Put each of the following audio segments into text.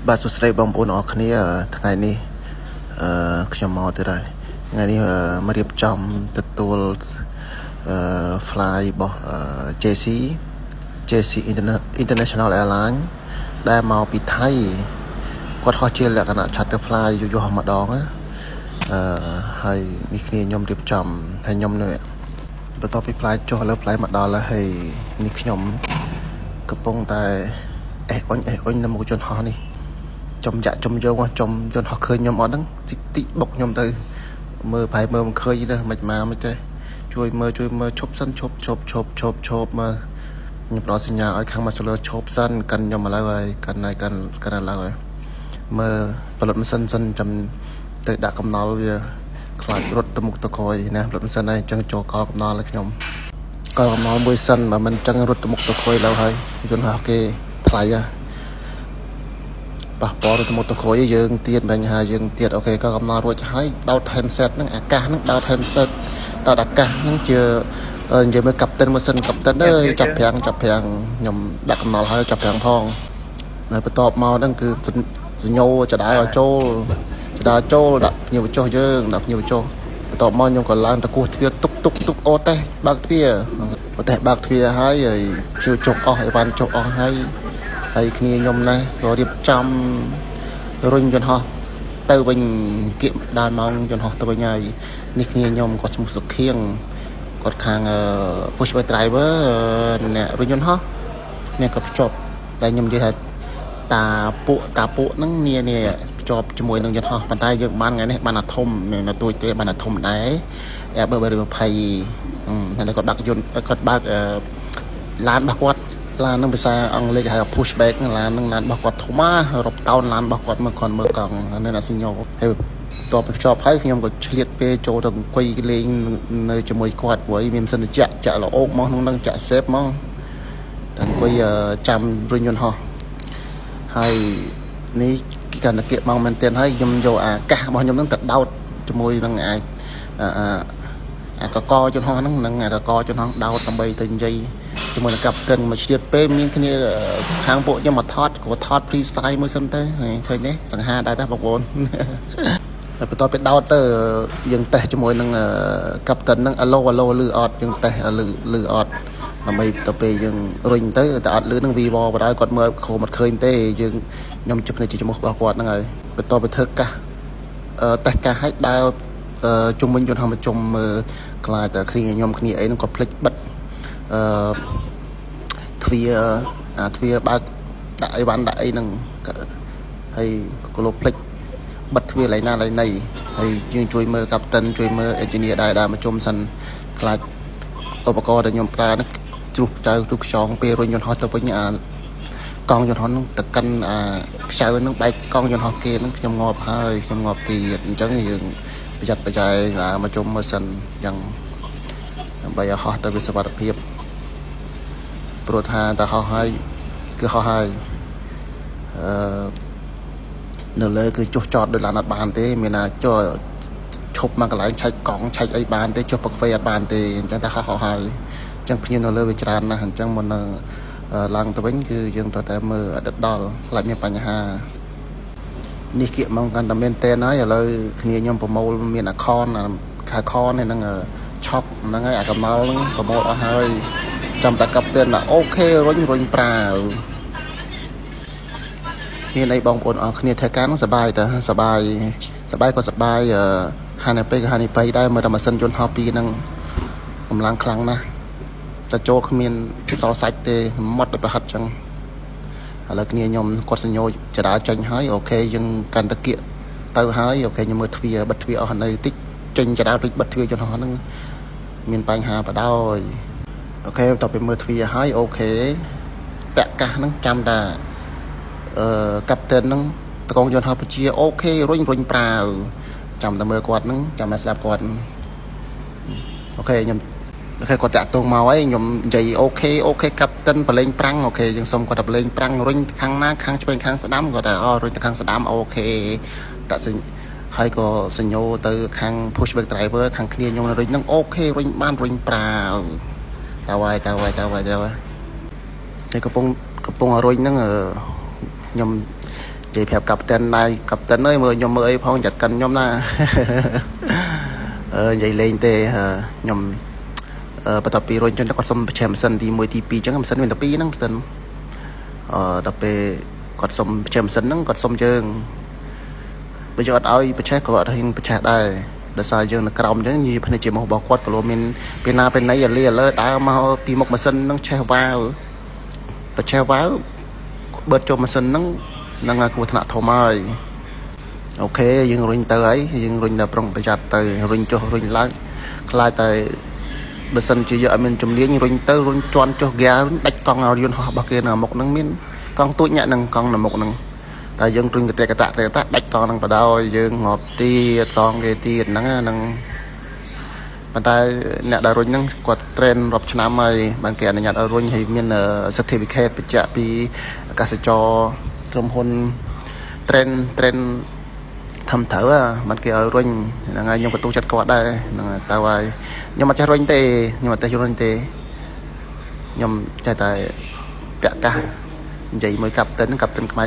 បាទសួស្តីបងប្អូនអរគ្នាថ្ងៃនេះខ្ញុំមកទៅហើយថ្ងៃនេះមករៀបចំទទួលfly របស់ JC International Airline ដែលមកពីថៃគាត់ហោះជាលក្ខណៈ charter fly យូរម្ដងហើយនេះគ្នាខ្ញុំរៀបចំហើយខ្ញុំនៅបន្ទាប់ពី fly ចុះឥឡូវ fly មកដល់ហើយនេះខ្ញុំកំពុងតែអេះអុញនៅមុខយន្តហោះនេះចំយកចំយន្តហោះឃើញខ្ញុំអត់ហ្នឹងតិចបុកខ្ញុំទៅមើលប្រហែលមើលមិនឃើញទេមិនទេជួយមើលឈប់សិនឈប់មើលខ្ញុំប្រដសញ្ញាឲ្យខាងម៉ាស្លើឈប់សិនកាន់ខ្ញុំឥឡូវហើយកាន់ឥឡូវហើយមើលផលិតម៉ាស៊ីនសិនចាំទៅដាក់កំណល់វាខ្លាចរត់ទៅមុខទៅក្រោយណាផលិតម៉ាស៊ីនហើយអញ្ចឹងចូលកលកំណល់ឲ្យខ្ញុំកលកំណល់មួយសិនបើមិនអញ្ចឹងរត់ទៅមុខទៅក្រោយឡើយហើយយន្តហោះគេថ្លៃប៉ះពាល់ទៅមុខទៅក្រោយយើងទៀតបញ្ហាយើងទៀតអូខេក៏កំណល់រួចហើយដោត handset ហ្នឹងអាកាសហ្នឹងដោត handset ដោតអាកាសហ្នឹងជានិយាយមើលកាប់តិនម៉ាស៊ីនកាប់តិនអើយចាប់ប្រាំងខ្ញុំដាក់កំណល់ហើយចាប់ប្រាំងផងហើយបន្ទាប់មកហ្នឹងគឺសញ្ញោចដាឲ្យចូលដាក់ភ្ញៀវចុះយើងដាក់ភ្ញៀវចុះបន្ទាប់មកខ្ញុំក៏ឡើងទៅគោះទ្វារទុកអូតេះបើកទ្វារហើយភ្ញៀវចុះអស់អីវ៉ាន់ចុះអស់ហើយគ្នាខ្ញុំណាក៏រៀបចំរុញយន្តហោះទៅវិញគៀកដល់ម៉ោងយន្តហោះទៅវិញហើយនេះគ្នាខ្ញុំក៏ស្មុះសុខៀងគាត់ខាង push by driver អ្នករុញយន្តហោះនេះក៏ភ្ជាប់តែខ្ញុំនិយាយថាតាពួកហ្នឹងនេះភ្ជាប់ជាមួយនឹងយន្តហោះប៉ុន្តែយើងបានថ្ងៃនេះបានអាធំនៅទួយទេបានអាធំដែរAirbus 320ហើយគាត់បើកឡានរបស់គាត់ឡាននឹងភាសាអង់គ្លេសហៅ pushback ឡាននឹងឡានរបស់គាត់ធំរាប់តោនឡានរបស់គាត់មើលកង់នៅណាស៊ីញ៉ូហើយតបភ្ជាប់ហើយខ្ញុំក៏ឆ្លៀតពេលចូលទៅអង្គុយលេងនៅជាមួយគាត់ព្រោះមានម៉ាស៊ីនចាក់ល្អោកមកក្នុងនឹងចាក់សេបមកតែអង្គុយចាំរុញយន្តហោះហើយនេះកាន់តែគៀកមកមែនទែនហើយខ្ញុំយកអាកាសរបស់ខ្ញុំនឹងទៅដោតជាមួយនឹងអាកកយន្តហោះហ្នឹងនឹងអាកកយន្តហោះដោតដើម្បីទៅនិយាយជាមួយនឹងកាប់តិនមកឆ្លៀតពេលមានគ្នាខាងពួកខ្ញុំមកថត free style មួយសិនទៅឃើញទេសង្ហាដែរតាបងប្អូនហើយបន្ទាប់ពីដោតទៅយើងតេស្តជាមួយនឹងកាប់តិនហ្នឹងអាឡូលឺអត់យើងតេស្តលឺអត់ដើម្បីទៅពេលយើងរុញទៅតែអត់លឺនឹង Vivo បដ ாய் គាត់មើលខោមិនឃើញទេខ្ញុំជិះគ្នាជាមួយរបស់គាត់ហ្នឹងហើយបន្ទាប់ពីធ្វើកាសតេស្តកាសឲ្យដើរជុំវិញយន្តហោះមកជុំមើលខ្លាចតែគ្នាអីហ្នឹងគាត់ភ្លេចបិទទ្វារបើកដាក់អីវ៉ាន់ដាក់អីហ្នឹងហើយក៏លោកភ្លេចបិទទ្វារឡើយណីហើយយើងជួយមើលកាប់តិនជួយមើលអេនជីនីអឺដែរមកជុំសិនខ្លាចឧបករណ៍ដែលខ្ញុំប្រើហ្នឹងជ្រុះចៅទូខ្យងពេលរុញយន្តហោះទៅវិញកង់យន្តហោះហ្នឹងទៅកាន់ខ្ចៅហ្នឹងបែកកង់យន្តហោះគេហ្នឹងខ្ញុំងាប់ទៀតអញ្ចឹងយើងប្រយ័ត្នប្រយែងមកជុំមើលសិនយ៉ាងដើម្បីឲ្យហោះទៅវាសុវត្ថិភាពព្រោះថាតែហោះហើយគឺហោះហើយនៅលើគឺចុះចតដោយឡានអត់បានទេមានណាចុះឈប់មកកន្លែងឆែកកង់ឆែកអីបានទេចុះបកវេអត់បានទេអញ្ចឹងតែហោះហើយអញ្ចឹងភ្ញៀវនៅលើវាច្រើនណាស់អញ្ចឹងមកនៅឡើងទៅវិញគឺយើងត្រូវតែមើលអត់ដល់ខ្លាចមានបញ្ហានេះគៀកមកកាន់តែមែនតែនហើយឥឡូវគ្នាខ្ញុំប្រមូលមានអាខនហ្នឹងឆប់ហ្នឹងហើយអាកំណល់ហ្នឹងប្រមូលអស់ហើយចាំតែកាប់ទៅអូខេរុញប្រាវមានអីបងប្អូនអរគ្នាធ្វើការហ្នឹងសប្បាយតើសប្បាយក៏សប្បាយហានិបៃដែរមើលតែម៉ាស៊ីនយន្តហោះពីរហ្នឹងកម្លាំងខ្លាំងណាស់តែចូលគ្មានសល់សាច់ទេម៉ត់ដោយប្រហិតចឹងឥឡូវគ្នាខ្ញុំគាត់សញ្ញោចដាចេញហើយអូខេយើងកាន់តែគៀកទៅហើយអូខេខ្ញុំមើលទ្វារបិទទ្វារអស់នៅតិចចេញចដាពេចបិទទ្វារយន្តហោះហ្នឹងមានបញ្ហាបដ ாய் អូខេតទៅមើលទ្វារហើយអូខេតាក់កាសហ្នឹងចាំតាកាប់តិនហ្នឹងតកងយន្តហោះពជាអូខេរុញប្រាវចាំតែមើលគាត់ហ្នឹងចាំតែស្ដាប់គាត់អូខេខ្ញុំអូខេគាត់តាក់ទងមកហើយខ្ញុំនិយាយអូខេកាប់តិនប្រឡែងប្រាំងអូខេយើងសុំគាត់តែប្រឡែងប្រាំងរុញខាងណាខាងឆ្វេងខាងស្ដាំគាត់ថារុញទៅខាងស្ដាំអូខេដាក់ហើយក៏សញ្ញោទៅខាង push back driver ខាងគ្នាខ្ញុំរុញហ្នឹងអូខេរុញបានរុញប្រាវតើហើយហើយកំពុងរុញហ្នឹងខ្ញុំ vậy phép cặp tên này cặp tên ơi mời nhom ơi phong chặt cần nhom na vậy lên tê nhom bắt tập pi rồi cho nó có xâm chèm sân thì mười thì pi chẳng làm sân mình tập pi năng sân tập về còn xâm chèm sân năng còn xâm chương bây giờ ai bây giờ có hình bây giờ đây để sao chương là cầm chứ như bên này chỉ một bao quát của mình bên nào bên này giờ lia lơ đã mau pi một mà sân năng treo vào và treo vào bớt cho mà sân năng năng là của thằng thầu mai ok dương rinh tới ấy dương rinh là trong bây giờ tới rinh cho rinh lại tới bữa sân chỉ giờ mình chấm liếng rinh tới rinh tròn cho gà đánh con nào riêng họ bao kia là một năng miên con tôi nhẹ năng con là một năng tại dương rinh cái tạ đánh con năng vào đâu dương ngọt ti son cái ti năng bàn tay nè đã rinh năng quạt trend rập chăn mày bàn kẻ này nhặt ở rinh thì miền certificate bị chạm bị cả sẽ cho trong hôn trend thầm thởมันkia ở rinh là ngay nhưng mà tôi chặt quạt đây là tao ai nhưng mà chặt rinh tê nhưng mà tê rinh tê nhưng chạy tại cả vậy mới cặp tính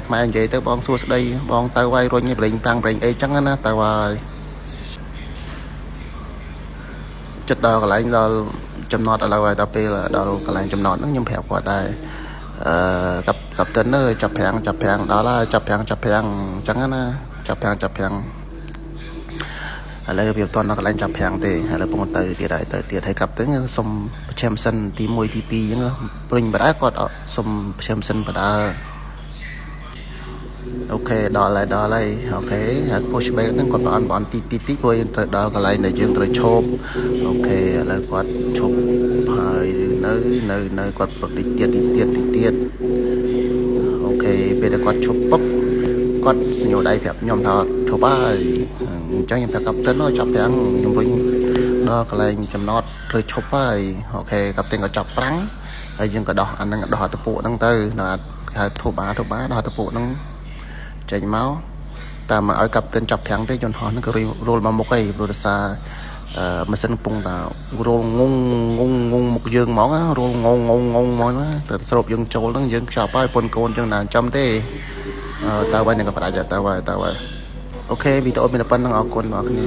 mai vậy tới bong xua đây bong tao quay rinh như bình tăng bình ấy chẳng á tao ai chất đo cái lại đó chấm nọt ở lại tao là đó cái lại chấm nọt nó nhưng phèo quạt đây cặp tính ơi chập hàng đó là chập hàng chẳng á chập hàng lại biểu toàn nó lại chập hàng thì hay là bông từ tiền hay cặp tính xong xem sân tí môi tí pi những bình bả đá còn xong xem sân bả đá ok đó lại ok push back nó còn bọn tí rồi đó cái lại này chương tới chôm ok là quạt chụp hơi nơi quạt tiền ok bây giờ quạt chụp bắp quạt nhiều đại phép nhom thọ chụp bài cho nhom cặp tên nó chọc tiếng nhom rinh đó cái lại chấm nót rồi chụp bài ok cặp tên có chọc trắng ở dương có đỏ anh đang đỏ tập bộ đang tới là thủ bá đỏ tập bộ đang chảy máu ta mà ở cặp tên chọc thẳng tới cho họ nó cứ roll mà một cái rồi xa mà sinh bung là roll ngung một dương món á roll ngung món á từ sộp dương trâu nó dương chọc ai pôn côn chân là chấm thế tao quay này có phải là tao quay ok vì tao ôm mình là pan đang ở côn nó cái này